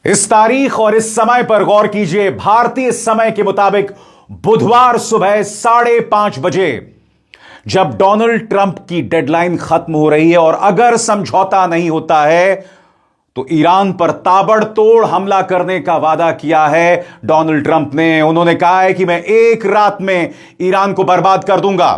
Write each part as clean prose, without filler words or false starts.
इस तारीख और इस समय पर गौर कीजिए। भारतीय समय के मुताबिक बुधवार सुबह 5:30 बजे जब डोनाल्ड ट्रंप की डेडलाइन खत्म हो रही है और अगर समझौता नहीं होता है तो ईरान पर ताबड़तोड़ हमला करने का वादा किया है डोनाल्ड ट्रंप ने। उन्होंने कहा है कि मैं एक रात में ईरान को बर्बाद कर दूंगा।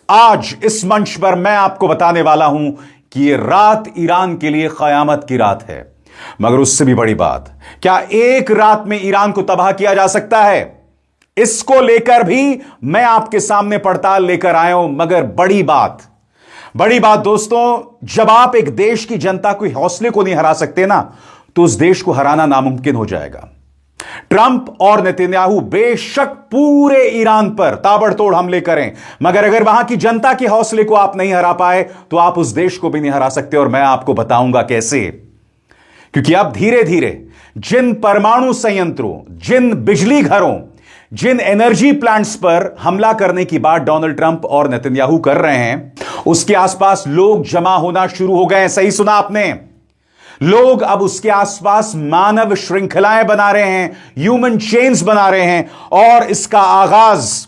आज इस मंच पर मैं आपको बताने वाला हूं कि यह रात ईरान के लिए कयामत की रात है। मगर उससे भी बड़ी बात, क्या एक रात में ईरान को तबाह किया जा सकता है? इसको लेकर भी मैं आपके सामने पड़ताल लेकर आया हूं। मगर बड़ी बात दोस्तों, जब आप एक देश की जनता के हौसले को नहीं हरा सकते ना, तो उस देश को हराना नामुमकिन हो जाएगा। ट्रंप और नेतन्याहू बेशक पूरे ईरान पर ताबड़तोड़ हमले करें, मगर अगर वहां की जनता के हौसले को आप नहीं हरा पाए तो आप उस देश को भी नहीं हरा सकते। और मैं आपको बताऊंगा कैसे। क्योंकि अब धीरे धीरे जिन परमाणु संयंत्रों, जिन बिजली घरों, जिन एनर्जी प्लांट्स पर हमला करने की बात डोनाल्ड ट्रंप और नेतन्याहू कर रहे हैं, उसके आसपास लोग जमा होना शुरू हो गए हैं। सही सुना आपने। लोग अब उसके आसपास मानव श्रृंखलाएं बना रहे हैं, ह्यूमन चेन्स बना रहे हैं। और इसका आगाज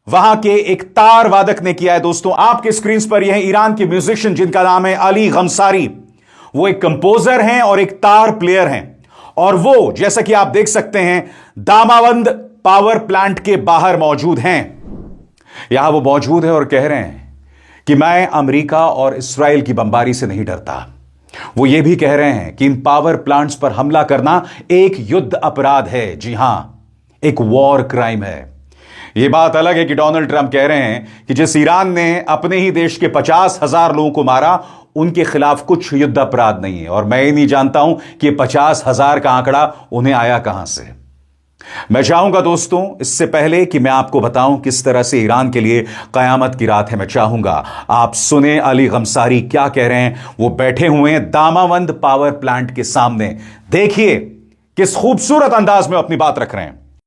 वहां के एक तार वादक ने किया है। दोस्तों, आपके स्क्रीन पर यह ईरान के म्यूजिशियन जिनका नाम है अली गमसारी। वो एक कंपोजर हैं और एक तार प्लेयर हैं। और वो, जैसा कि आप देख सकते हैं, दामावंद पावर प्लांट के बाहर मौजूद हैं। यहां वो मौजूद है और कह रहे हैं कि मैं अमेरिका और इस्राएल की बमबारी से नहीं डरता। वो ये भी कह रहे हैं कि इन पावर प्लांट्स पर हमला करना एक युद्ध अपराध है। जी हां, एक वॉर क्राइम है। यह बात अलग है कि डोनाल्ड ट्रंप कह रहे हैं कि जिस ईरान ने अपने ही देश के 50,000 लोगों को मारा, उनके खिलाफ कुछ युद्ध अपराध नहीं है। और मैं ही नहीं जानता हूं कि 50,000 का आंकड़ा उन्हें आया कहां से। मैं चाहूंगा दोस्तों, इससे पहले कि मैं आपको बताऊं किस तरह से ईरान के लिए कयामत की रात है, मैं चाहूंगा आप सुने अली गमसारी क्या कह रहे हैं। वो बैठे हुए हैं दामावंद पावर प्लांट के सामने। देखिए किस खूबसूरत अंदाज में अपनी बात रख रहे हैं।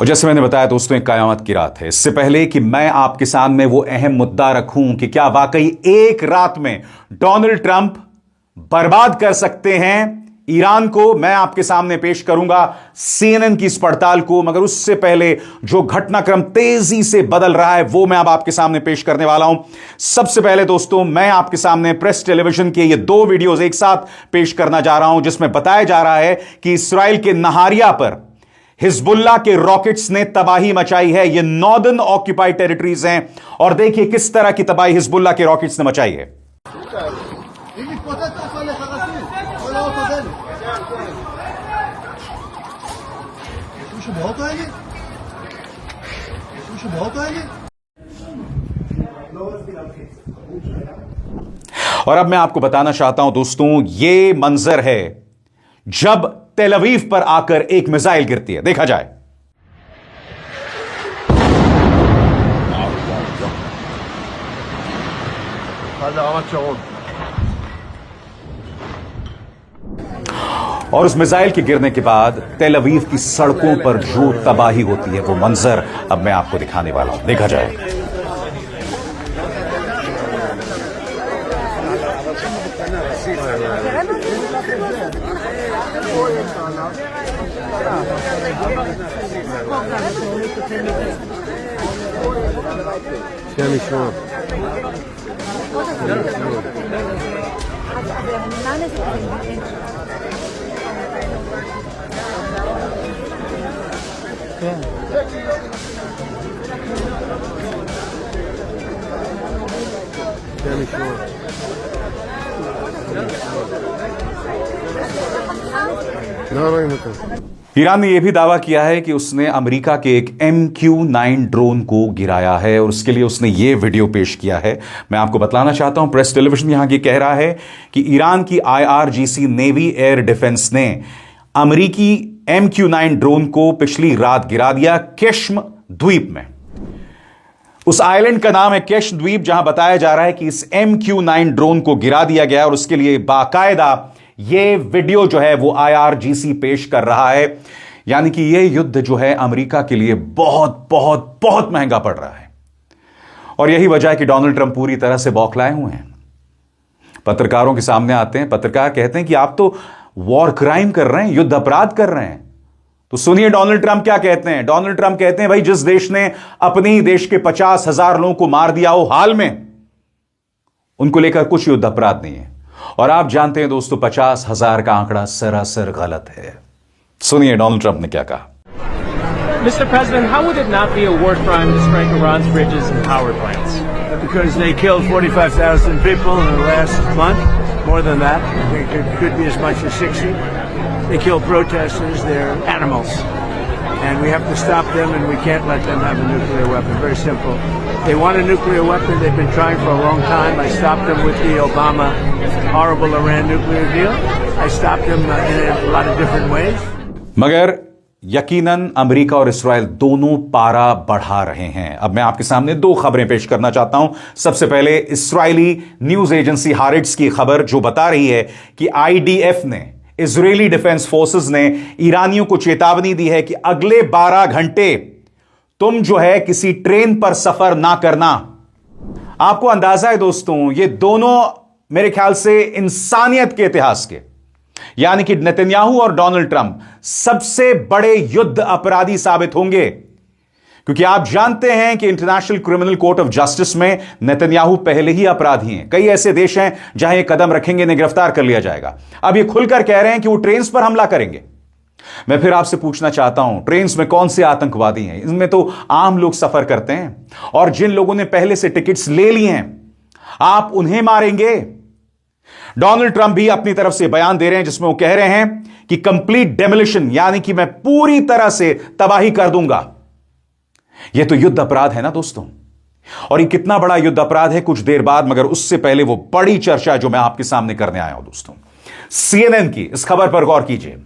और जैसे मैंने बताया दोस्तों, एक कयामत की रात है। इससे पहले कि मैं आपके सामने वो अहम मुद्दा रखूं कि क्या वाकई एक रात में डोनाल्ड ट्रंप बर्बाद कर सकते हैं ईरान को, मैं आपके सामने पेश करूंगा CNN की इस पड़ताल को। मगर उससे पहले जो घटनाक्रम तेजी से बदल रहा है वो मैं अब आपके सामने पेश करने वाला हूं। सबसे पहले दोस्तों, मैं आपके सामने प्रेस टेलीविजन के ये 2 वीडियोज एक साथ पेश करना जा रहा हूं, जिसमें बताया जा रहा है कि इसराइल के नहारिया पर हिजबुल्लाह के रॉकेट्स ने तबाही मचाई है। ये नॉर्दर्न ऑक्यूपाइड टेरिटरीज हैं और देखिए किस तरह की तबाही हिजबुल्लाह के रॉकेट्स ने मचाई है। और अब मैं आपको बताना चाहता हूं दोस्तों, ये मंजर है जब तेल अवीव पर आकर एक मिसाइल गिरती है। देखा जाए। और उस मिसाइल के गिरने के बाद तेल अवीव की सड़कों पर जो तबाही होती है, वो मंजर अब मैं आपको दिखाने वाला हूं। देखा जाए। ईरान ने यह भी दावा किया है कि उसने अमेरिका के एक MQ-9 ड्रोन को गिराया है और उसके लिए उसने यह वीडियो पेश किया है। मैं आपको बताना चाहता हूं, प्रेस टेलीविजन यहां की कह रहा है कि ईरान की IRGC नेवी एयर डिफेंस ने अमेरिकी MQ-9 ड्रोन को पिछली रात गिरा दिया केश्म द्वीप में। उस आइलैंड का नाम है केश्म द्वीप, जहां बताया जा रहा है कि इस MQ-9 ड्रोन को गिरा दिया गया और उसके लिए बाकायदा यह वीडियो जो है वो IRGC पेश कर रहा है। यानी कि यह युद्ध जो है अमेरिका के लिए बहुत बहुत बहुत महंगा पड़ रहा है और यही वजह है कि डोनाल्ड ट्रंप पूरी तरह से बौखलाए हुए हैं। पत्रकारों के सामने आते हैं, पत्रकार कहते हैं कि आप तो वॉर क्राइम कर रहे हैं, युद्ध अपराध कर रहे हैं। तो सुनिए डोनाल्ड ट्रंप क्या कहते हैं। डोनाल्ड ट्रंप कहते हैं भाई जिस देश ने अपने ही देश के 50,000 लोगों को मार दिया हो हाल में, उनको लेकर कुछ युद्ध अपराध नहीं है। और आप जानते हैं दोस्तों 50,000 का आंकड़ा सरासर गलत है। सुनिए डोनाल्ड ट्रंप ने क्या कहा। Mr. President, how would it not be a war crime to strike Iran's bridges and power plants? Because they killed 45,000 people in the last month, more than that. I think it could be as much as 60. They kill protesters, they're animals. And we have to stop them and we can't let them have a nuclear weapon. Very simple. They want a nuclear weapon, they've been trying for a long time. I stopped them with the Obama horrible Iran nuclear deal. I stopped them in a lot of different ways. मगर यकीनन America और इस्राएल दोनों पारा बढ़ा रहे हैं। अब मैं आपके सामने दो खबरें पेश करना चाहता हूं। सबसे पहले इस्राएली न्यूज एजेंसी हारेट्स की खबर जो बता रही है कि IDF ने, इजरायली डिफेंस फोर्सेस ने ईरानियों को चेतावनी दी है कि अगले 12 घंटे तुम जो है किसी ट्रेन पर सफर ना करना। आपको अंदाजा है दोस्तों, ये दोनों मेरे ख्याल से इंसानियत के इतिहास के, यानी कि नेतन्याहू और डोनाल्ड ट्रंप सबसे बड़े युद्ध अपराधी साबित होंगे। क्योंकि आप जानते हैं कि international criminal court of justice में नेतन्याहू पहले ही अपराधी हैं। कई ऐसे देश हैं जहां ये कदम रखेंगे इन्हें गिरफ्तार कर लिया जाएगा। अब ये खुलकर कह रहे हैं कि वो ट्रेन पर हमला करेंगे। मैं फिर आपसे पूछना चाहता हूं, ट्रेन में कौन से आतंकवादी हैं? इनमें तो आम लोग सफर करते हैं और जिन लोगों ने पहले से टिकट्स ले लिए हैं, आप उन्हें मारेंगे? डोनाल्ड ट्रंप भी अपनी तरफ से बयान दे रहे हैं जिसमें वो कह रहे हैं कि कंप्लीट डेमोलिशन, यानी कि मैं पूरी तरह से तबाही कर दूंगा। यह तो युद्ध अपराध है ना दोस्तों। और ये कितना बड़ा युद्ध अपराध है कुछ देर बाद, मगर उससे पहले वो बड़ी चर्चा जो मैं आपके सामने करने आया हूं दोस्तों, CNN की इस खबर पर गौर कीजिए।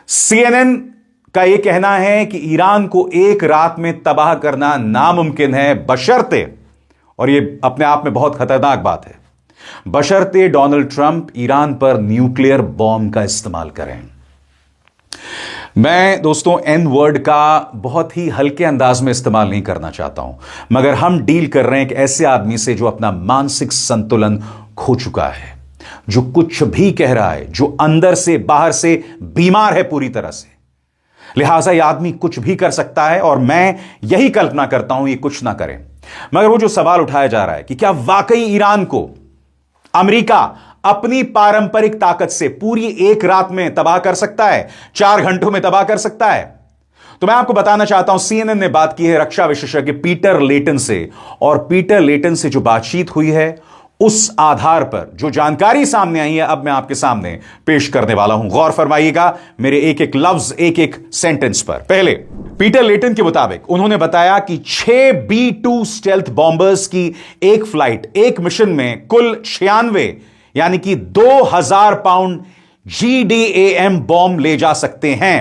CNN का यह कहना है कि ईरान को एक रात में तबाह करना नामुमकिन है, बशर्ते, और यह अपने आप में बहुत खतरनाक बात है, बशर्ते डोनाल्ड ट्रंप ईरान पर न्यूक्लियर बॉम्ब का इस्तेमाल करें। मैं दोस्तों एन वर्ड का बहुत ही हल्के अंदाज में इस्तेमाल नहीं करना चाहता हूं, मगर हम डील कर रहे हैं एक ऐसे आदमी से जो अपना मानसिक संतुलन खो चुका है, जो कुछ भी कह रहा है, जो अंदर से बाहर से बीमार है पूरी तरह से। लिहाजा यह आदमी कुछ भी कर सकता है और मैं यही कल्पना करता हूं ये कुछ ना करे। मगर वो जो सवाल उठाया जा रहा है कि क्या वाकई ईरान को अमेरिका अपनी पारंपरिक ताकत से पूरी एक रात में तबाह कर सकता है, 4 घंटों में तबाह कर सकता है? तो मैं आपको बताना चाहता हूं, CNN ने बात की है रक्षा विशेषज्ञ पीटर लेटन से, और पीटर लेटन से जो बातचीत हुई है उस आधार पर जो जानकारी सामने आई है अब मैं आपके सामने पेश करने वाला हूं। गौर फरमाइएगा मेरे एक एक लफ्ज, एक एक सेंटेंस पर। पहले पीटर लेटन के मुताबिक उन्होंने बताया कि 6 B-2 स्टेल्थ बॉम्बर्स की एक फ्लाइट, एक मिशन में कुल 96 यानी कि 2000 पाउंड GDAM बॉम्ब ले जा सकते हैं।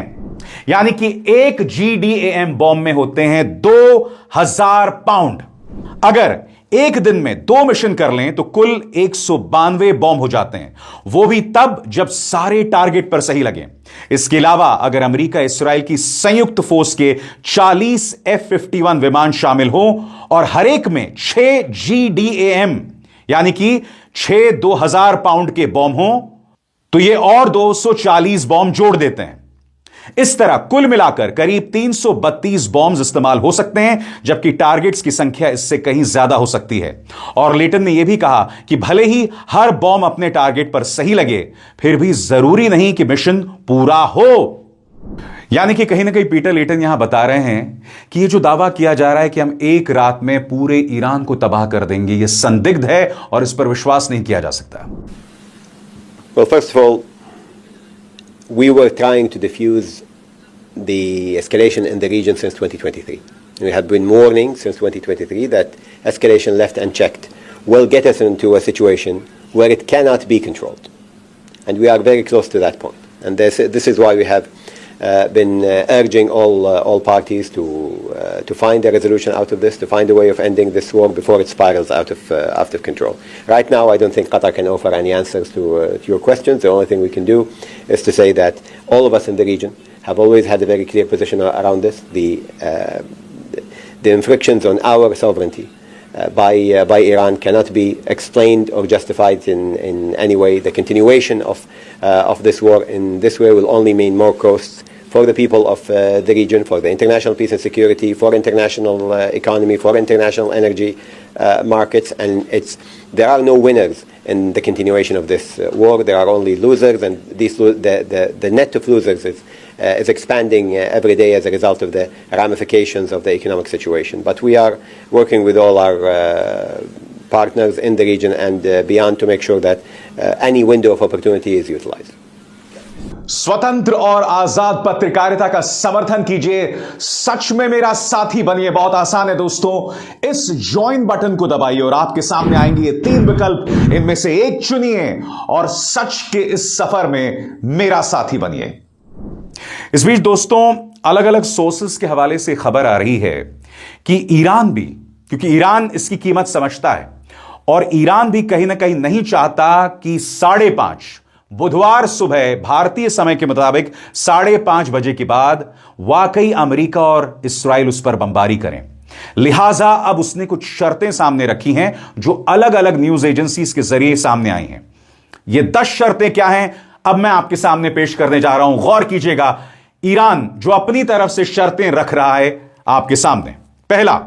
यानी कि एक GDAM बॉम्ब में होते हैं 2000 पाउंड। अगर एक दिन में 2 मिशन कर लें तो कुल 192 बॉम्ब हो जाते हैं, वो भी तब जब सारे टारगेट पर सही लगे। इसके अलावा अगर अमेरिका इस्राएल की संयुक्त फोर्स के 40 F-51 विमान शामिल हो और हर एक में 6 GDAM यानी कि 6 2000 पाउंड के बॉम्ब हो तो ये और 240 बॉम्ब जोड़ देते हैं। इस तरह कुल मिलाकर करीब 332 बॉम्ब इस्तेमाल हो सकते हैं, जबकि टारगेट्स की संख्या इससे कहीं ज्यादा हो सकती है। और लेटन ने यह भी कहा कि भले ही हर बॉम्ब अपने टारगेट पर सही लगे, फिर भी जरूरी नहीं कि मिशन पूरा हो। यानी कि कहीं ना कहीं पीटर लेटन यहां बता रहे हैं कि यह जो दावा किया जा रहा है कि हम एक रात में पूरे ईरान को तबाह कर देंगे, यह संदिग्ध है और इस पर विश्वास नहीं किया जा सकता। Well, first of all, we were trying to diffuse the escalation in the region since 2023. We have been warning since 2023 that escalation left unchecked will get us into a situation where it cannot be controlled. And we are very close to that point. And this is why we have been urging all parties to find a resolution out of this, to find a way of ending this war before it spirals out of control. Right now, I don't think Qatar can offer any answers to your questions. The only thing we can do is to say that all of us in the region have always had a very clear position around this. The infractions on our sovereignty by Iran cannot be explained or justified in any way. The continuation of this war in this way will only mean more costs for the people of the region, for the international peace and security, for international economy, for international energy markets, and there are no winners in the continuation of this war. There are only losers, and the net of losers is expanding every day as a result of the ramifications of the economic situation. But we are working with all our partners in the region and beyond to make sure that any window of opportunity is utilized. स्वतंत्र और आजाद पत्रकारिता का समर्थन कीजिए, सच में मेरा साथी बनिए। बहुत आसान है दोस्तों, इस ज्वाइन बटन को दबाइए और आपके सामने आएंगे ये 3 विकल्प, इनमें से एक चुनिए और सच के इस सफर में मेरा साथी बनिए। इस बीच दोस्तों, अलग अलग सोर्सेस के हवाले से खबर आ रही है कि ईरान भी, क्योंकि ईरान इसकी कीमत समझता है और ईरान भी कहीं ना कहीं नहीं चाहता कि 5:30 बुधवार सुबह भारतीय समय के मुताबिक 5:30 बजे के बाद वाकई अमेरिका और इस्राइल उस पर बमबारी करें। लिहाजा अब उसने कुछ शर्तें सामने रखी हैं जो अलग अलग न्यूज एजेंसीज के जरिए सामने आई हैं। ये 10 शर्तें क्या हैं, अब मैं आपके सामने पेश करने जा रहा हूं। गौर कीजिएगा, ईरान जो अपनी तरफ से शर्तें रख रहा है आपके सामने। पहला,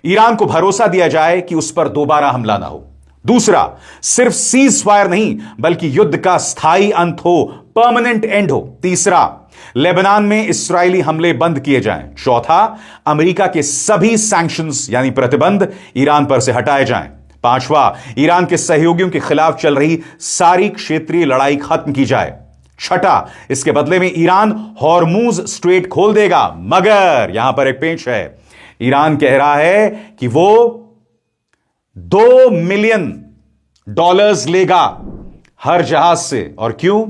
ईरान को भरोसा दिया जाए कि उस पर दोबारा हमला ना हो। दूसरा, सिर्फ सीज फायर नहीं बल्कि युद्ध का स्थायी अंत हो, परमानेंट एंड हो। तीसरा, लेबनान में इस्राएली हमले बंद किए जाएं। चौथा, अमेरिका के सभी सैंक्शंस यानी प्रतिबंध ईरान पर से हटाए जाएं। पांचवा, ईरान के सहयोगियों के खिलाफ चल रही सारी क्षेत्रीय लड़ाई खत्म की जाए। छठा, इसके बदले में ईरान हॉर्मूज स्ट्रेट खोल देगा, मगर यहां पर एक पेंच है। ईरान कह रहा है कि वो $2 मिलियन लेगा हर जहाज से। और क्यों?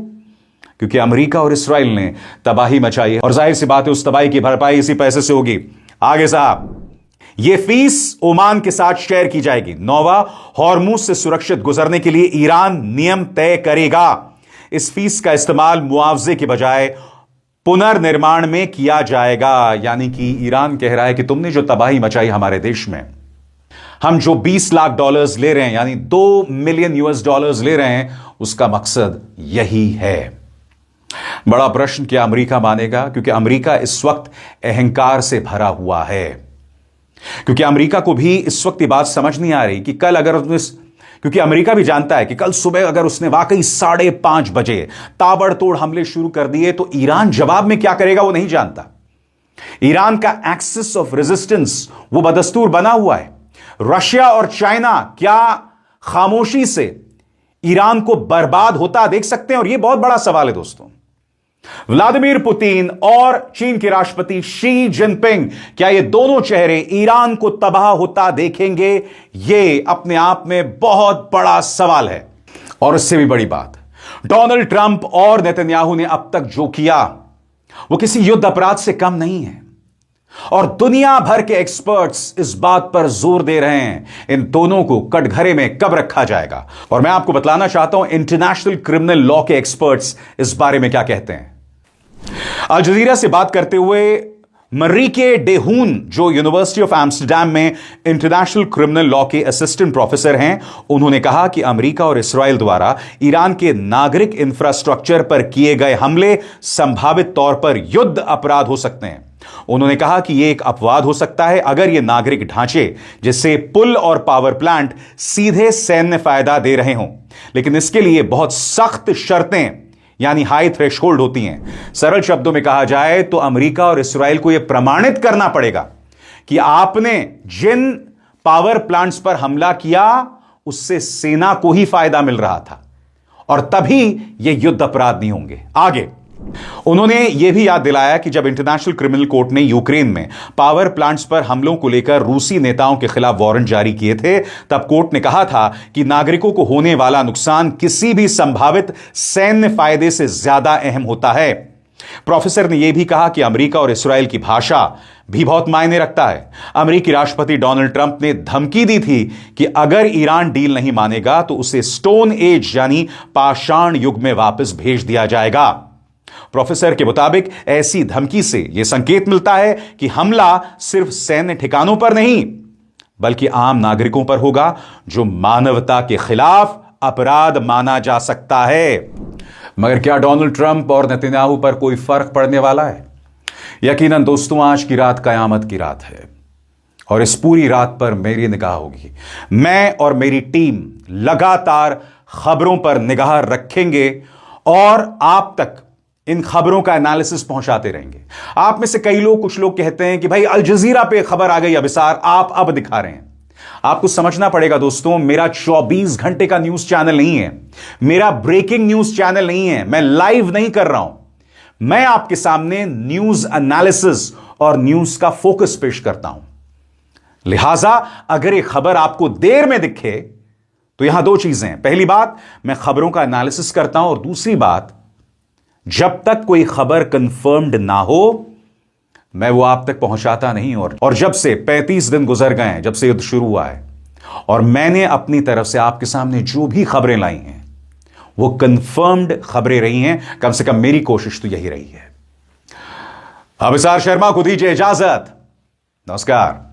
क्योंकि अमेरिका और इस्राइल ने तबाही मचाई है और जाहिर सी बात है उस तबाही की भरपाई इसी पैसे से होगी। आगे साहब, यह फीस ओमान के साथ शेयर की जाएगी। 9वां, हॉर्मूज से सुरक्षित गुजरने के लिए ईरान नियम तय करेगा। इस फीस का इस्तेमाल मुआवजे के बजाय पुनर्निर्माण में किया जाएगा। यानी कि ईरान कह रहा है कि तुमने जो तबाही मचाई हमारे देश में, हम जो $20 लाख ले रहे हैं यानी $2 मिलियन ले रहे हैं, उसका मकसद यही है। बड़ा प्रश्न, क्या अमेरिका मानेगा? क्योंकि अमेरिका इस वक्त अहंकार से भरा हुआ है। क्योंकि अमेरिका को भी इस वक्त ये बात समझ नहीं आ रही कि कल अगर क्योंकि अमेरिका भी जानता है कि कल सुबह अगर उसने वाकई 5:30 बजे ताबड़तोड़ हमले शुरू कर दिए तो ईरान जवाब में क्या करेगा वो नहीं जानता। ईरान का एक्सिस ऑफ रेजिस्टेंस वो बदस्तूर बना हुआ है। रशिया और चाइना क्या खामोशी से ईरान को बर्बाद होता देख सकते हैं? और यह बहुत बड़ा सवाल है दोस्तों। व्लादिमीर पुतिन और चीन के राष्ट्रपति शी जिनपिंग, क्या ये दोनों चेहरे ईरान को तबाह होता देखेंगे? यह अपने आप में बहुत बड़ा सवाल है। और इससे भी बड़ी बात, डोनाल्ड ट्रंप और नेतन्याहू ने अब तक जो किया वो किसी युद्ध अपराध से कम नहीं है। और दुनिया भर के एक्सपर्ट्स इस बात पर जोर दे रहे हैं इन दोनों को कटघरे में कब रखा जाएगा। और मैं आपको बतलाना चाहता हूं इंटरनेशनल क्रिमिनल लॉ के एक्सपर्ट्स इस बारे में क्या कहते हैं। अल जजीरा से बात करते हुए मरीके डे हून, जो यूनिवर्सिटी ऑफ एम्स्टरडैम में इंटरनेशनल क्रिमिनल लॉ के असिस्टेंट प्रोफेसर हैं, उन्होंने कहा कि अमेरिका और इस्राइल द्वारा ईरान के नागरिक इंफ्रास्ट्रक्चर पर किए गए हमले संभावित तौर पर युद्ध अपराध हो सकते हैं। उन्होंने कहा कि यह एक अपवाद हो सकता है अगर यह नागरिक ढांचे जैसे पुल और पावर प्लांट सीधे सैन्य फायदा दे रहे हों, लेकिन इसके लिए बहुत सख्त शर्तें यानी हाई थ्रेशोल्ड होती हैं। सरल शब्दों में कहा जाए तो अमेरिका और इस्राइल को यह प्रमाणित करना पड़ेगा कि आपने जिन पावर प्लांट्स पर हमला किया उससे सेना को ही फायदा मिल रहा था, और तभी यह युद्ध अपराध नहीं होंगे। आगे उन्होंने यह भी याद दिलाया कि जब इंटरनेशनल क्रिमिनल कोर्ट ने यूक्रेन में पावर प्लांट्स पर हमलों को लेकर रूसी नेताओं के खिलाफ वारंट जारी किए थे, तब कोर्ट ने कहा था कि नागरिकों को होने वाला नुकसान किसी भी संभावित सैन्य फायदे से ज्यादा अहम होता है। प्रोफेसर ने यह भी कहा कि अमेरिका और इस्राएल की भाषा भी बहुत मायने रखता है। अमेरिकी राष्ट्रपति डोनाल्ड ट्रंप ने धमकी दी थी कि अगर ईरान डील नहीं मानेगा तो उसे स्टोन एज यानी पाषाण युग में वापस भेज दिया जाएगा। प्रोफेसर के मुताबिक ऐसी धमकी से यह संकेत मिलता है कि हमला सिर्फ सैन्य ठिकानों पर नहीं बल्कि आम नागरिकों पर होगा, जो मानवता के खिलाफ अपराध माना जा सकता है। मगर क्या डोनाल्ड ट्रंप और नेतन्याहू पर कोई फर्क पड़ने वाला है? यकीनन दोस्तों, आज की रात कयामत की रात है और इस पूरी रात पर मेरी निगाह होगी। मैं और मेरी टीम लगातार खबरों पर निगाह रखेंगे और आप तक इन खबरों का एनालिसिस पहुंचाते रहेंगे। आप में से कुछ लोग कहते हैं कि भाई अल जजीरा पे खबर आ गई अभिसार, आप अब दिखा रहे हैं। आपको समझना पड़ेगा दोस्तों, मेरा 24 घंटे का न्यूज चैनल नहीं है, मेरा ब्रेकिंग न्यूज चैनल नहीं है, मैं लाइव नहीं कर रहा हूं। मैं आपके सामने न्यूज एनालिसिस और न्यूज का फोकस पेश करता हूं। लिहाजा अगर यह खबर आपको देर में दिखे तो यहां दो चीजें हैं। पहली बात, मैं खबरों का एनालिसिस करता हूं और दूसरी बात, जब तक कोई खबर कंफर्म्ड ना हो मैं वो आप तक पहुंचाता नहीं। और जब से 35 दिन गुजर गए हैं जब से युद्ध शुरू हुआ है और मैंने अपनी तरफ से आपके सामने जो भी खबरें लाई हैं वो कंफर्म्ड खबरें रही हैं। कम से कम मेरी कोशिश तो यही रही है। अभिसार शर्मा को दीजिए इजाजत। नमस्कार।